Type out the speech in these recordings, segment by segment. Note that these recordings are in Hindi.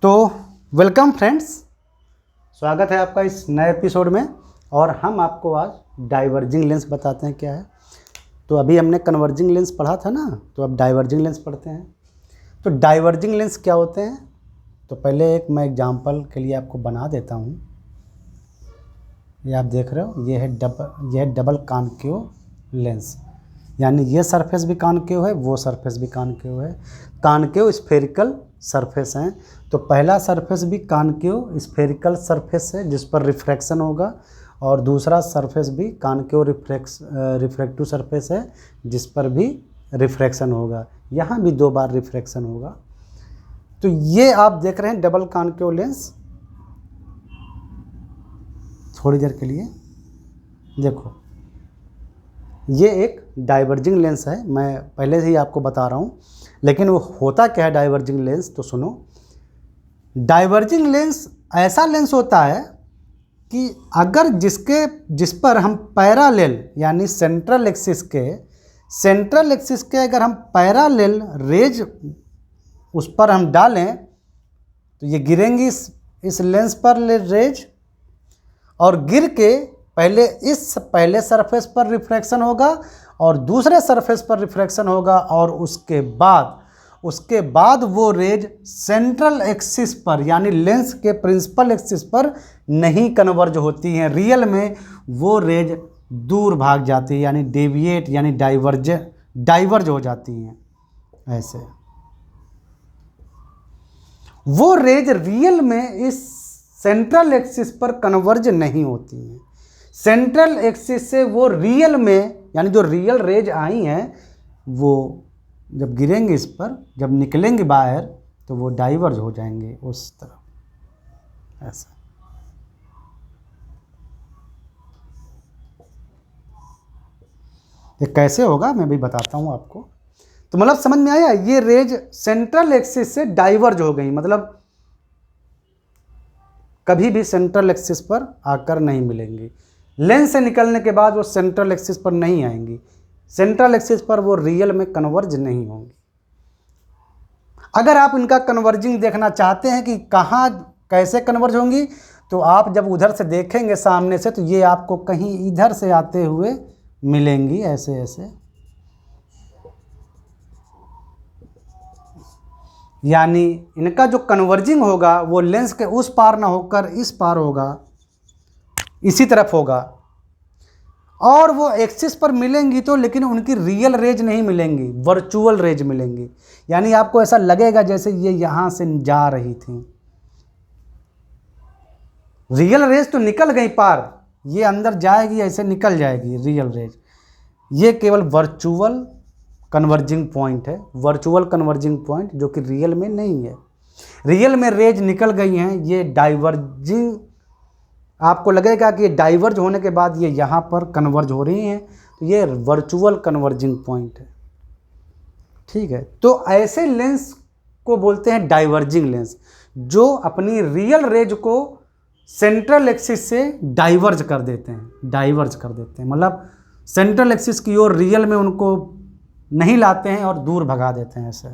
तो वेलकम फ्रेंड्स, स्वागत है आपका इस नए एपिसोड में। और हम आपको आज डाइवर्जिंग लेंस बताते हैं क्या है। तो अभी हमने कन्वर्जिंग लेंस पढ़ा था ना, तो अब डाइवर्जिंग लेंस पढ़ते हैं। तो डाइवर्जिंग लेंस क्या होते हैं, तो पहले एक मैं एग्जांपल के लिए आपको बना देता हूँ। ये आप देख रहे हो, ये है डबल कॉनकेव लेंस, यानी ये सरफेस भी कॉनकेव है, वो सरफेस भी कॉनकेव है। कॉनकेव स्फेरिकल सरफेस हैं। तो पहला सरफेस भी कॉनकेव स्फेरिकल सरफेस है जिस पर रिफ्रैक्शन होगा, और दूसरा सरफेस भी कॉनकेव रिफ्रैक्टिव सरफेस है जिस पर भी रिफ्रैक्शन होगा। यहाँ भी 2 बार रिफ्रैक्शन होगा। तो ये आप देख रहे हैं डबल कॉनकेव लेंस। थोड़ी देर के लिए देखो, ये एक डाइवर्जिंग लेंस है, मैं पहले से ही आपको बता रहा हूँ। लेकिन वो होता क्या है डाइवर्जिंग लेंस, तो सुनो। डाइवर्जिंग लेंस ऐसा लेंस होता है कि अगर जिस पर हम पैरेलल यानी सेंट्रल एक्सिस के अगर हम पैरेलल रेज उस पर हम डालें तो ये गिरेंगी इस लेंस पर रेज, और गिर के पहले सरफेस पर रिफ्रैक्शन होगा और दूसरे सरफेस पर रिफ्रैक्शन होगा, और उसके बाद वो रेज सेंट्रल एक्सिस पर यानी लेंस के प्रिंसिपल एक्सिस पर नहीं कन्वर्ज होती हैं। रियल में वो रेज दूर भाग जाती है, यानी डेविएट यानी डाइवर्ज हो जाती हैं। ऐसे वो रेज रियल में इस सेंट्रल एक्सिस पर कन्वर्ज नहीं होती हैं। सेंट्रल एक्सिस से वो रियल में यानी जो रियल रेज आई हैं, वो जब गिरेंगे इस पर, जब निकलेंगे बाहर, तो वो डाइवर्ज हो जाएंगे उस तरफ। ऐसा ये कैसे होगा मैं भी बताता हूँ आपको। तो मतलब समझ में आया, ये रेज सेंट्रल एक्सिस से डाइवर्ज हो गई, मतलब कभी भी सेंट्रल एक्सिस पर आकर नहीं मिलेंगी। लेंस से निकलने के बाद वो सेंट्रल एक्सिस पर नहीं आएंगी, सेंट्रल एक्सिस पर वो रियल में कन्वर्ज नहीं होंगी। अगर आप इनका कन्वर्जिंग देखना चाहते हैं कि कहाँ कैसे कन्वर्ज होंगी, तो आप जब उधर से देखेंगे सामने से, तो ये आपको कहीं इधर से आते हुए मिलेंगी, ऐसे ऐसे। यानी इनका जो कन्वर्जिंग होगा वो लेंस के उस पार ना होकर इस पार होगा, इसी तरफ होगा, और वो एक्सिस पर मिलेंगी तो, लेकिन उनकी रियल रेज नहीं मिलेंगी, वर्चुअल रेज मिलेंगी। यानी आपको ऐसा लगेगा जैसे ये यहाँ से जा रही थी। रियल रेज तो निकल गई पार, ये अंदर जाएगी, ऐसे निकल जाएगी रियल रेज। ये केवल वर्चुअल कन्वर्जिंग पॉइंट है, वर्चुअल कन्वर्जिंग पॉइंट, जो कि रियल में नहीं है। रियल में रेज निकल गई हैं, ये डाइवर्जिंग, आपको लगेगा कि ये डाइवर्ज होने के बाद ये यहाँ पर कन्वर्ज हो रही हैं, तो ये वर्चुअल कन्वर्जिंग पॉइंट है। ठीक है, तो ऐसे लेंस को बोलते हैं डाइवर्जिंग लेंस, जो अपनी रियल रेज को सेंट्रल एक्सिस से डाइवर्ज कर देते हैं, मतलब सेंट्रल एक्सिस की ओर रियल में उनको नहीं लाते हैं और दूर भगा देते हैं ऐसे।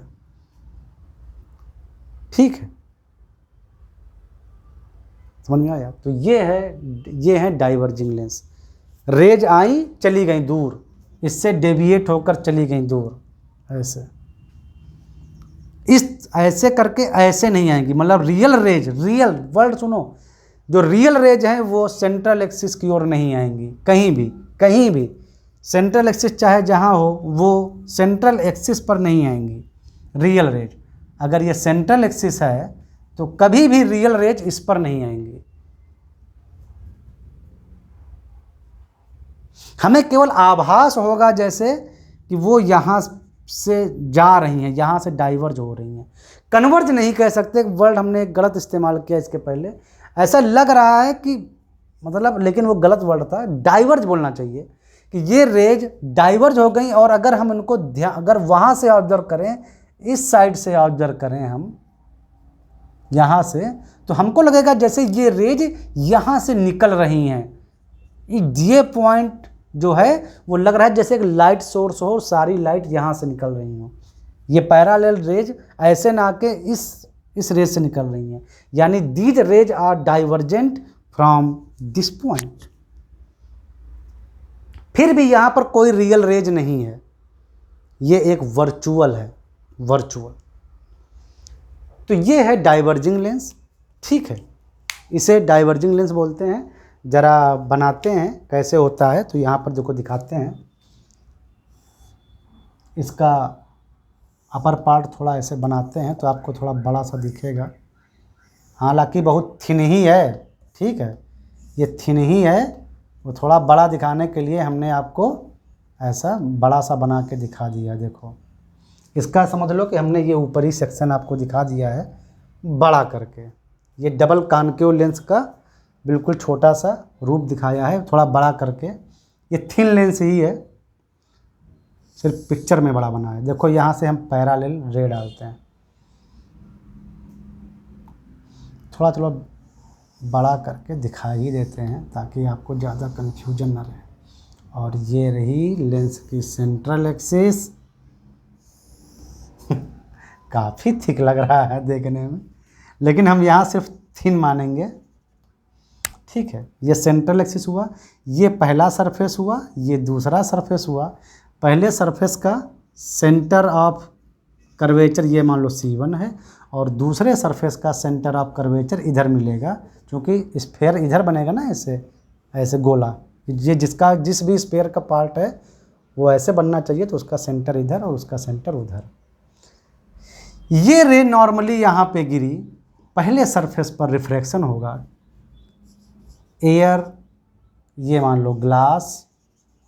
ठीक है, समझ में आया। तो ये है डाइवर्जिंग लेंस। रेज आई चली गई दूर, इससे डेविएट होकर चली गई दूर, ऐसे करके ऐसे नहीं आएंगी। मतलब रियल वर्ड सुनो, जो रियल रेज है वो सेंट्रल एक्सिस की ओर नहीं आएंगी, कहीं भी सेंट्रल एक्सिस चाहे जहाँ हो, वो सेंट्रल एक्सिस पर नहीं आएंगी रियल रेज। अगर ये सेंट्रल एक्सिस है तो कभी भी रियल रेज इस पर नहीं आएंगी। हमें केवल आभास होगा जैसे कि वो यहाँ से जा रही हैं, यहाँ से डाइवर्ज हो रही हैं। कन्वर्ज नहीं कह सकते, वर्ड हमने गलत इस्तेमाल किया इसके पहले। ऐसा लग रहा है कि मतलब, लेकिन वो गलत वर्ड था, डाइवर्ज बोलना चाहिए कि ये रेज डाइवर्ज हो गई। और अगर हम इनको अगर वहाँ से ऑब्जर्व करें, इस साइड से ऑब्जर्व करें हम यहाँ से, तो हमको लगेगा जैसे ये रेज यहाँ से निकल रही हैं। ये पॉइंट जो है वो लग रहा है जैसे एक लाइट सोर्स हो, सारी लाइट यहाँ से निकल रही हो। ये पैरेलल रेज ऐसे ना आके इस इस रेज से निकल रही हैं, यानी these rays are divergent from this point. फिर भी यहां पर कोई रियल रेज नहीं है, ये एक वर्चुअल है, वर्चुअल। तो ये है डाइवर्जिंग लेंस, ठीक है, इसे डाइवर्जिंग लेंस बोलते हैं। जरा बनाते हैं कैसे होता है, तो यहाँ पर देखो दिखाते हैं। इसका अपर पार्ट थोड़ा ऐसे बनाते हैं तो आपको थोड़ा बड़ा सा दिखेगा, हालांकि बहुत थिन ही है, ठीक है, ये थिन ही है। वो थोड़ा बड़ा दिखाने के लिए हमने आपको ऐसा बड़ा सा बना के दिखा दिया। देखो इसका समझ लो कि हमने ये ऊपरी सेक्शन आपको दिखा दिया है बड़ा करके। ये डबल कॉन्केव लेंस का बिल्कुल छोटा सा रूप दिखाया है, थोड़ा बड़ा करके। ये थिन लेंस ही है, सिर्फ पिक्चर में बड़ा बना है। देखो यहाँ से हम पैरेलल रे डालते हैं, थोड़ा थोड़ा बड़ा करके दिखा ही देते हैं ताकि आपको ज़्यादा कन्फ्यूजन ना रहे। और ये रही लेंस की सेंट्रल एक्सिस। काफ़ी थिक लग रहा है देखने में, लेकिन हम यहाँ सिर्फ थिन मानेंगे, ठीक है। ये सेंट्रल एक्सिस हुआ, ये पहला सरफेस हुआ, ये दूसरा सरफेस हुआ। पहले सरफेस का सेंटर ऑफ कर्वेचर ये मान लो C1 है, और दूसरे सरफेस का सेंटर ऑफ कर्वेचर इधर मिलेगा, क्योंकि स्फेयर इधर बनेगा ना, ऐसे ऐसे गोला। ये जिसका जिस भी स्फेयर का पार्ट है वो ऐसे बनना चाहिए, तो उसका सेंटर इधर और उसका सेंटर उधर। ये रे नॉर्मली यहाँ पे गिरी, पहले सरफेस पर रिफ्रैक्शन होगा, एयर, ये मान लो ग्लास,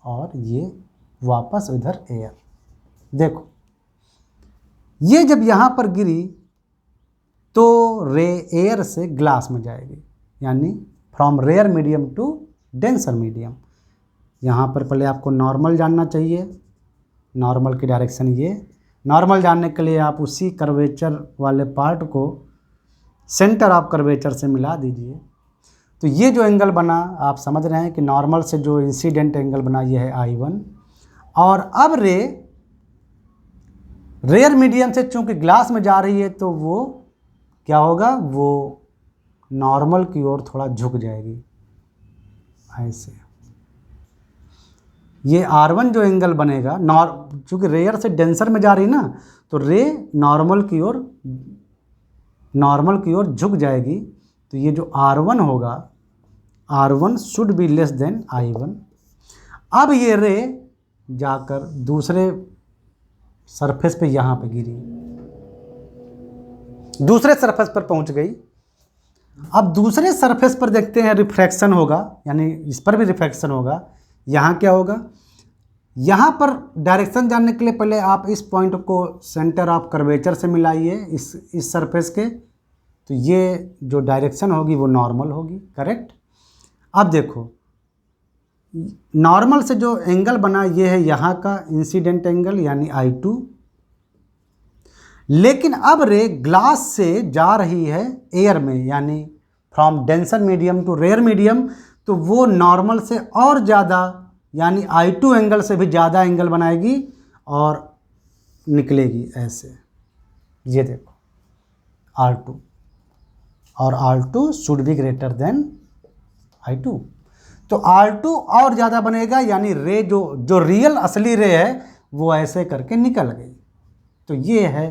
और ये वापस इधर एयर। देखो ये जब यहाँ पर गिरी तो रे एयर से ग्लास में जाएगी, यानी from rare medium to denser medium. यहाँ पर पहले आपको नॉर्मल जानना चाहिए, नॉर्मल की डायरेक्शन ये। नॉर्मल जानने के लिए आप उसी कर्वेचर वाले पार्ट को सेंटर ऑफ कर्वेचर से मिला दीजिए। तो ये जो एंगल बना, आप समझ रहे हैं कि नॉर्मल से जो इंसिडेंट एंगल बना ये है I1। और अब रे रेयर मीडियम से चूंकि ग्लास में जा रही है, तो वो क्या होगा, वो नॉर्मल की ओर थोड़ा झुक जाएगी ऐसे। ये R1 जो एंगल बनेगा, चूंकि रेयर से डेंसर में जा रही ना, तो रे नॉर्मल की ओर झुक जाएगी। तो ये जो R1 होगा, R1 should be less than I1। अब ये रे जाकर दूसरे सरफेस पे यहाँ पे गिरी, दूसरे सरफेस पर पहुँच गई। अब दूसरे सरफेस पर देखते हैं रिफ्रैक्शन होगा, यानी इस पर भी रिफ्रैक्शन होगा। यहाँ क्या होगा, यहाँ पर डायरेक्शन जानने के लिए पहले आप इस पॉइंट को सेंटर ऑफ कर्वेचर से मिलाइए इस सरफेस के, तो ये जो डायरेक्शन होगी वो नॉर्मल होगी, करेक्ट। अब देखो नॉर्मल से जो एंगल बना ये है यहाँ का इंसिडेंट एंगल, यानी I2। लेकिन अब रे ग्लास से जा रही है एयर में, यानी from denser medium to rare medium, तो वो नॉर्मल से और ज़्यादा, यानी I2 एंगल से भी ज़्यादा एंगल बनाएगी और निकलेगी ऐसे। ये देखो R2, और R2 should be greater than I2। तो R2 और ज़्यादा बनेगा, यानी रे जो रियल असली रे है वो ऐसे करके निकल गई। तो ये है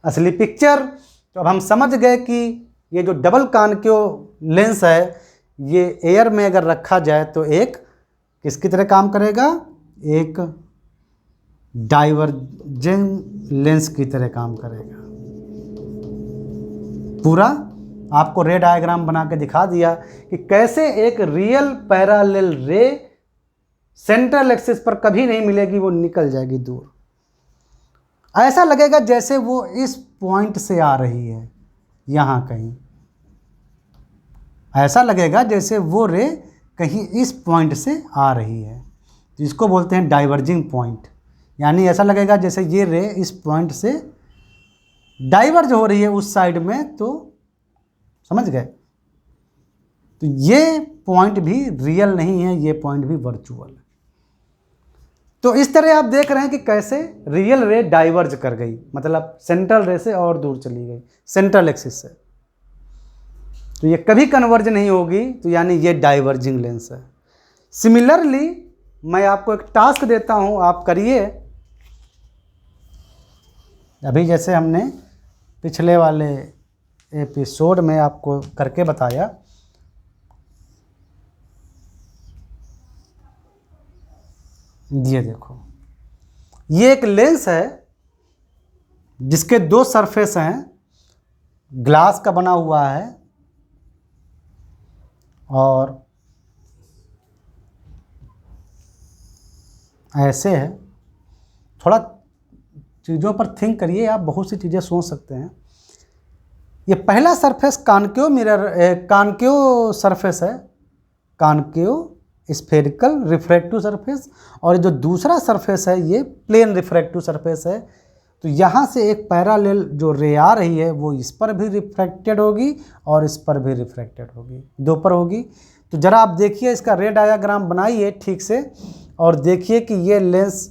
असली पिक्चर। तो अब हम समझ गए कि ये जो डबल कॉन्केव लेंस है, ये एयर में अगर रखा जाए तो एक किसकी तरह काम करेगा, एक डाइवर्जेंट लेंस की तरह काम करेगा। पूरा आपको रे डायग्राम बना के दिखा दिया कि कैसे एक रियल पैरेलल रे सेंट्रल एक्सिस पर कभी नहीं मिलेगी, वो निकल जाएगी दूर। ऐसा लगेगा जैसे वो इस पॉइंट से आ रही है, यहाँ कहीं ऐसा लगेगा जैसे वो रे कहीं इस पॉइंट से आ रही है। तो इसको बोलते हैं डाइवर्जिंग पॉइंट, यानी ऐसा लगेगा जैसे ये रे इस पॉइंट से डाइवर्ज हो रही है उस साइड में। तो समझ गए, तो ये पॉइंट भी रियल नहीं है, ये पॉइंट भी वर्चुअल है। तो इस तरह आप देख रहे हैं कि कैसे रियल रे डाइवर्ज कर गई, मतलब सेंट्रल रे से और दूर चली गई सेंट्रल एक्सिस से, तो ये कभी कन्वर्ज नहीं होगी, तो यानी ये डाइवर्जिंग लेंस है। सिमिलरली मैं आपको एक टास्क देता हूं, आप करिए। अभी जैसे हमने पिछले वाले एपिसोड में आपको करके बताया, ये देखो, ये एक लेंस है जिसके दो सरफेस हैं, ग्लास का बना हुआ है और ऐसे है। थोड़ा चीज़ों पर थिंक करिए, आप बहुत सी चीज़ें सोच सकते हैं। ये पहला surface concave mirror concave surface है, कॉन्केव स्फेरिकल रिफ्रैक्टिव सरफेस, और जो दूसरा सरफेस है ये प्लेन रिफ्रैक्टिव सरफेस है। तो यहाँ से एक पैरेलल जो रे आ रही है वो इस पर भी रिफ्रैक्टेड होगी और इस पर भी रिफ्रैक्टेड होगी, दो पर होगी। तो ज़रा आप देखिए, इसका रे डायग्राम बनाइए ठीक से और देखिए कि ये लेंस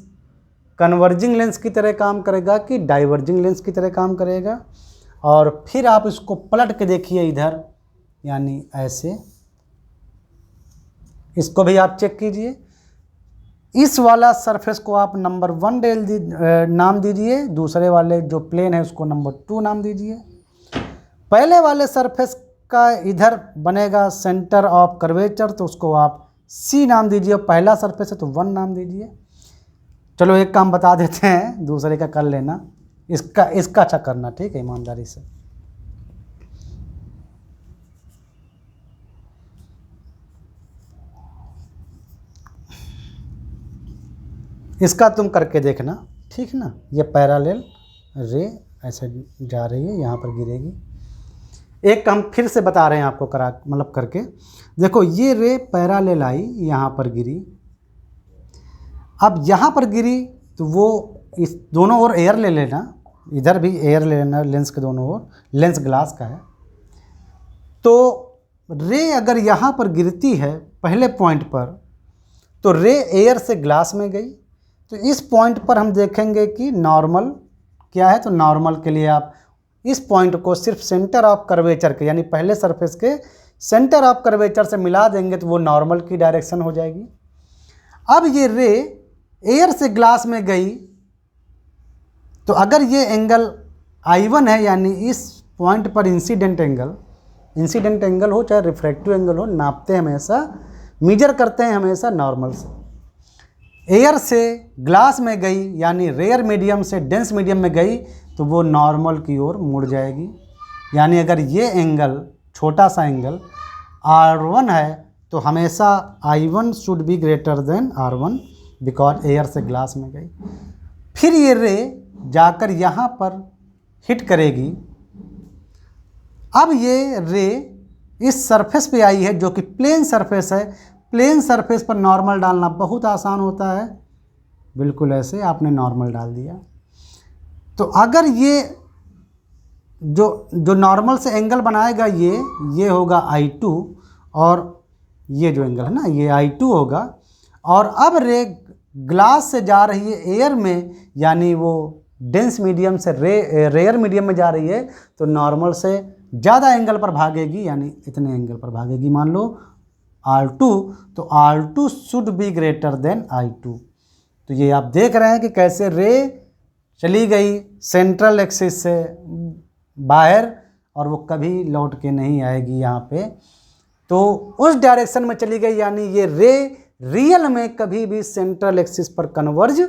कन्वर्जिंग लेंस की तरह काम करेगा कि डाइवर्जिंग लेंस की तरह काम करेगा। और फिर आप इसको पलट के देखिए इधर, यानी ऐसे, इसको भी आप चेक कीजिए। इस वाला सरफेस को आप नंबर 1 नाम दीजिए, दूसरे वाले जो प्लेन है उसको नंबर 2 नाम दीजिए। पहले वाले सरफेस का इधर बनेगा सेंटर ऑफ कर्वेचर, तो उसको आप C नाम दीजिए, पहला सरफेस है तो 1 नाम दीजिए। चलो एक काम बता देते हैं, दूसरे का कर लेना, इसका अच्छा करना, ठीक है, ईमानदारी से। इसका तुम करके देखना, ठीक ना। ये पैरेलल रे ऐसे जा रही है, यहाँ पर गिरेगी। एक हम फिर से बता रहे हैं आपको, करा मतलब करके देखो, ये रे पैरेलल आई, यहाँ पर गिरी, अब यहाँ पर गिरी तो वो इस दोनों ओर एयर ले लेना, इधर भी एयर ले लेना, लेंस के दोनों ओर, लेंस ग्लास का है। तो रे अगर यहाँ पर गिरती है पहले पॉइंट पर, तो रे एयर से ग्लास में गई, तो इस पॉइंट पर हम देखेंगे कि नॉर्मल क्या है। तो नॉर्मल के लिए आप इस पॉइंट को सिर्फ सेंटर ऑफ कर्वेचर के, यानी पहले सरफेस के सेंटर ऑफ कर्वेचर से मिला देंगे तो वो नॉर्मल की डायरेक्शन हो जाएगी। अब ये रे एयर से ग्लास में गई, तो अगर ये एंगल I1 है, यानी इस पॉइंट पर इंसिडेंट एंगल हो चाहे रिफ्रैक्टिव एंगल हो, नापते हैं हमेशा, मेजर करते हैं हमेशा नॉर्मल से। एयर से ग्लास में गई, यानी रेयर मीडियम से डेंस मीडियम में गई, तो वो नॉर्मल की ओर मुड़ जाएगी। यानी अगर ये एंगल, छोटा सा एंगल R1 है, तो हमेशा I1 should be greater than R1, because air से ग्लास में गई। फिर ये रे जाकर यहाँ पर हिट करेगी। अब ये रे इस सरफेस पे आई है जो कि प्लेन सरफेस है। प्लेन सरफेस पर नॉर्मल डालना बहुत आसान होता है, बिल्कुल ऐसे आपने नॉर्मल डाल दिया। तो अगर ये जो नॉर्मल से एंगल बनाएगा, ये होगा I2, और ये जो एंगल है ना, ये I2 होगा। और अब रे ग्लास से जा रही है एयर में, यानी वो डेंस मीडियम से रेयर मीडियम में जा रही है, तो नॉर्मल से ज़्यादा एंगल पर भागेगी, यानी इतने एंगल पर भागेगी, मान लो R2, तो R2 should be greater than I2। तो ये आप देख रहे हैं कि कैसे रे चली गई सेंट्रल एक्सिस से बाहर, और वो कभी लौट के नहीं आएगी यहाँ पे, तो उस डायरेक्शन में चली गई। यानी ये रे रियल में कभी भी सेंट्रल एक्सिस पर कन्वर्ज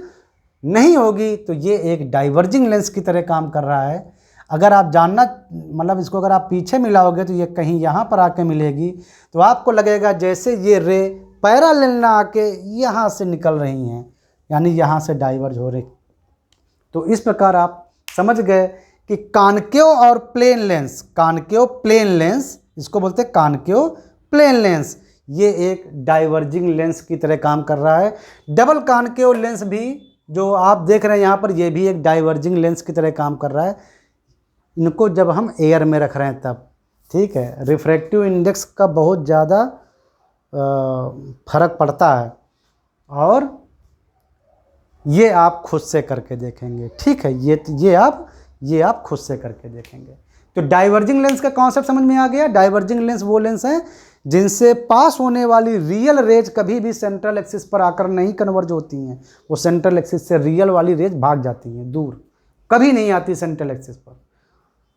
नहीं होगी, तो ये एक डाइवर्जिंग लेंस की तरह काम कर रहा है। अगर आप जानना, मतलब इसको अगर आप पीछे मिलाओगे तो ये कहीं यहाँ पर आके मिलेगी, तो आपको लगेगा जैसे ये रे पैरेलल ना आके यहाँ से निकल रही हैं, यानी यहाँ से डाइवर्ज हो रही। तो इस प्रकार आप समझ गए कि कॉनकेव और plane lens, concave plane lens, इसको बोलते हैं कॉनकेव प्लेन लेंस, ये एक डाइवर्जिंग लेंस की तरह काम कर रहा है। डबल कॉनकेव लेंस भी जो आप देख रहे हैं यहाँ पर, ये भी एक डाइवर्जिंग लेंस की तरह काम कर रहा है। इनको जब हम एयर में रख रहे हैं तब, ठीक है, रिफ्रैक्टिव इंडेक्स का बहुत ज़्यादा फर्क पड़ता है। और ये आप खुद से करके देखेंगे, ठीक है। ये आप खुद से करके देखेंगे। तो डाइवर्जिंग लेंस का कॉन्सेप्ट समझ में आ गया। डाइवर्जिंग लेंस वो लेंस हैं जिनसे पास होने वाली रियल रेज कभी भी सेंट्रल एक्सिस पर आकर नहीं कन्वर्ज होती हैं। वो सेंट्रल एक्सिस से रियल वाली रेज भाग जाती हैं दूर, कभी नहीं आती सेंट्रल एक्सिस पर,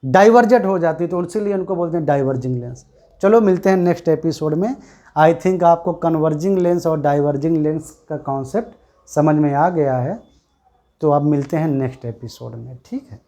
डाइवर्जेंट हो जाती, तो इसीलिए उनको बोलते हैं डाइवर्जिंग लेंस। चलो मिलते हैं नेक्स्ट एपिसोड में। आई थिंक आपको कन्वर्जिंग लेंस और डाइवर्जिंग लेंस का कॉन्सेप्ट समझ में आ गया है। तो अब मिलते हैं नेक्स्ट एपिसोड में, ठीक है।